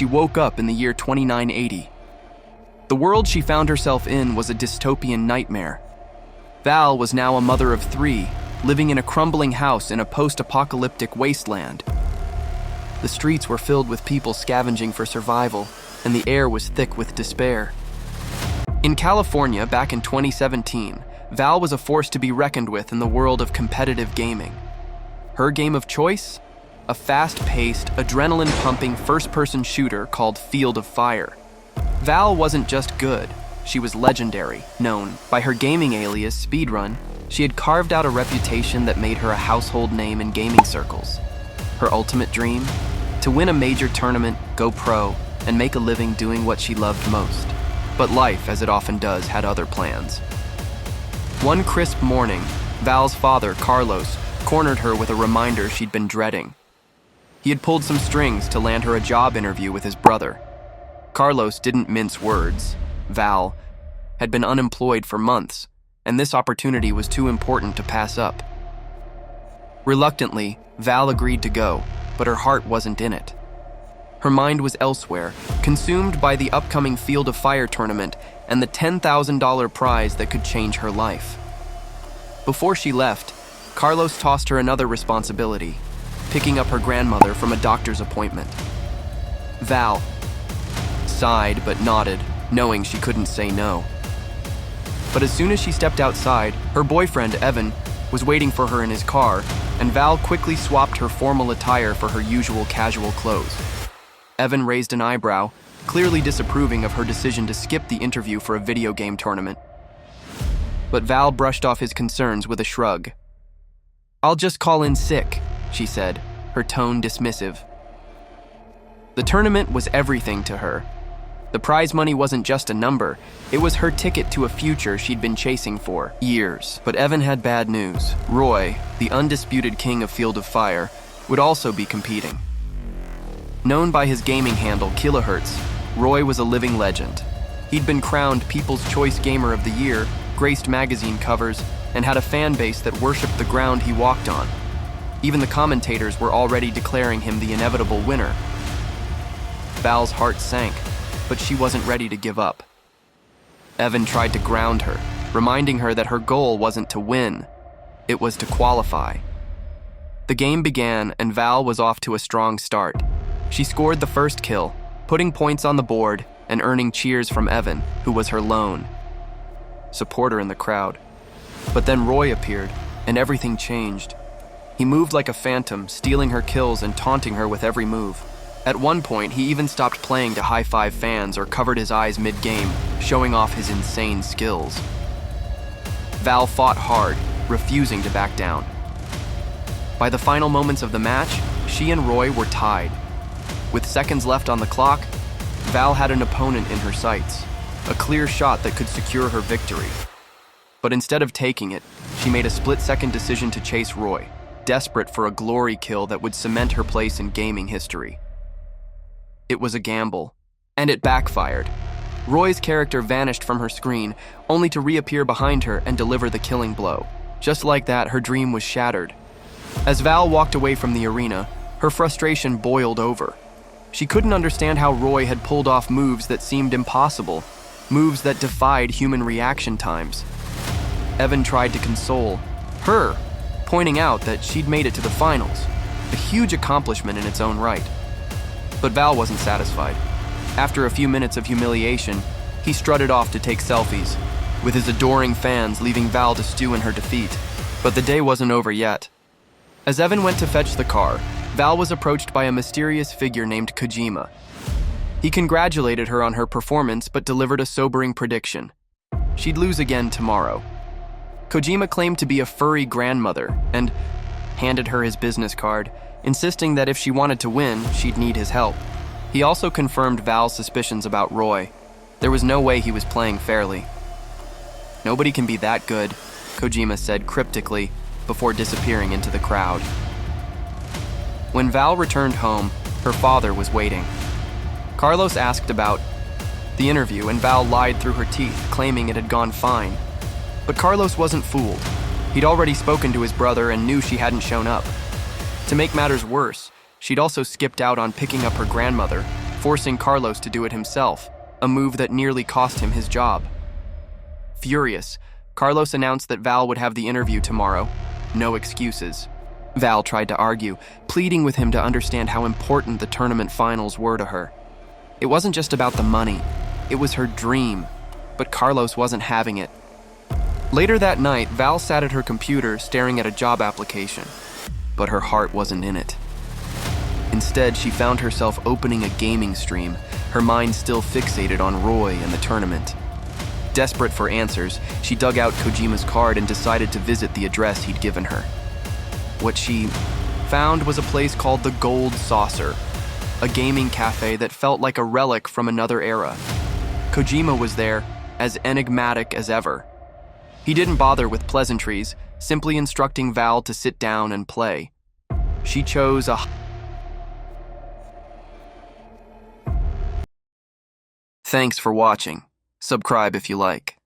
she woke up in the year 2980. The world she found herself in was a dystopian nightmare. Val was now a mother of 3, living in a crumbling house in a post-apocalyptic wasteland. The streets were filled with people scavenging for survival, and the air was thick with despair. In California, back in 2017, Val was a force to be reckoned with in the world of competitive gaming. Her game of choice? A fast-paced, adrenaline-pumping first-person shooter called Field of Fire. Val wasn't just good, she was legendary. Known by her gaming alias Speedrun, she had carved out a reputation that made her a household name in gaming circles. Her ultimate dream? To win a major tournament, go pro, and make a living doing what she loved most. But life, as it often does, had other plans. One crisp morning, Val's father, Carlos, cornered her with a reminder she'd been dreading. He had pulled some strings to land her a job interview with his brother. Carlos didn't mince words. Val had been unemployed for months, and this opportunity was too important to pass up. Reluctantly, Val agreed to go, but her heart wasn't in it. Her mind was elsewhere, consumed by the upcoming Field of Fire tournament and the $10,000 prize that could change her life. Before she left, Carlos tossed her another responsibility, picking up her grandmother from a doctor's appointment. Val sighed but nodded, knowing she couldn't say no. But as soon as she stepped outside, her boyfriend, Evan, was waiting for her in his car, and Val quickly swapped her formal attire for her usual casual clothes. Evan raised an eyebrow, clearly disapproving of her decision to skip the interview for a video game tournament. But Val brushed off his concerns with a shrug. "I'll just call in sick," she said, her tone dismissive. The tournament was everything to her. The prize money wasn't just a number, it was her ticket to a future she'd been chasing for years. But Evan had bad news. Roy, the undisputed king of Field of Fire, would also be competing. Known by his gaming handle, Kilohertz, Roy was a living legend. He'd been crowned People's Choice Gamer of the Year, graced magazine covers, and had a fan base that worshipped the ground he walked on. Even the commentators were already declaring him the inevitable winner. Val's heart sank, but she wasn't ready to give up. Evan tried to ground her, reminding her that her goal wasn't to win, it was to qualify. The game began, and Val was off to a strong start. She scored the first kill, putting points on the board and earning cheers from Evan, who was her lone supporter in the crowd. But then Roy appeared, and everything changed. He moved like a phantom, stealing her kills and taunting her with every move. At one point, he even stopped playing to high-five fans or covered his eyes mid-game, showing off his insane skills. Val fought hard, refusing to back down. By the final moments of the match, she and Roy were tied. With seconds left on the clock, Val had an opponent in her sights, a clear shot that could secure her victory. But instead of taking it, she made a split-second decision to chase Roy, desperate for a glory kill that would cement her place in gaming history. It was a gamble, and it backfired. Roy's character vanished from her screen, only to reappear behind her and deliver the killing blow. Just like that, her dream was shattered. As Val walked away from the arena, her frustration boiled over. She couldn't understand how Roy had pulled off moves that seemed impossible, moves that defied human reaction times. Evan tried to console her, pointing out that she'd made it to the finals, a huge accomplishment in its own right. But Val wasn't satisfied. After a few minutes of humiliation, he strutted off to take selfies, with his adoring fans leaving Val to stew in her defeat. But the day wasn't over yet. As Evan went to fetch the car, Val was approached by a mysterious figure named Kojima. He congratulated her on her performance but delivered a sobering prediction. She'd lose again tomorrow. Kojima claimed to be a furry grandmother and handed her his business card, insisting that if she wanted to win, she'd need his help. He also confirmed Val's suspicions about Roy. There was no way he was playing fairly. "Nobody can be that good," Kojima said cryptically before disappearing into the crowd. When Val returned home, her father was waiting. Carlos asked about the interview, and Val lied through her teeth, claiming it had gone fine. But Carlos wasn't fooled. He'd already spoken to his brother and knew she hadn't shown up. To make matters worse, she'd also skipped out on picking up her grandmother, forcing Carlos to do it himself, a move that nearly cost him his job. Furious, Carlos announced that Val would have the interview tomorrow. No excuses. Val tried to argue, pleading with him to understand how important the tournament finals were to her. It wasn't just about the money, it was her dream, but Carlos wasn't having it. Later that night, Val sat at her computer staring at a job application, but her heart wasn't in it. Instead, she found herself opening a gaming stream, her mind still fixated on Roy and the tournament. Desperate for answers, she dug out Kojima's card and decided to visit the address he'd given her. What she found was a place called the Gold Saucer, a gaming cafe that felt like a relic from another era. Kojima was there, as enigmatic as ever. He didn't bother with pleasantries, simply instructing Val to sit down and play. She chose a... Thanks for watching. Subscribe if you like.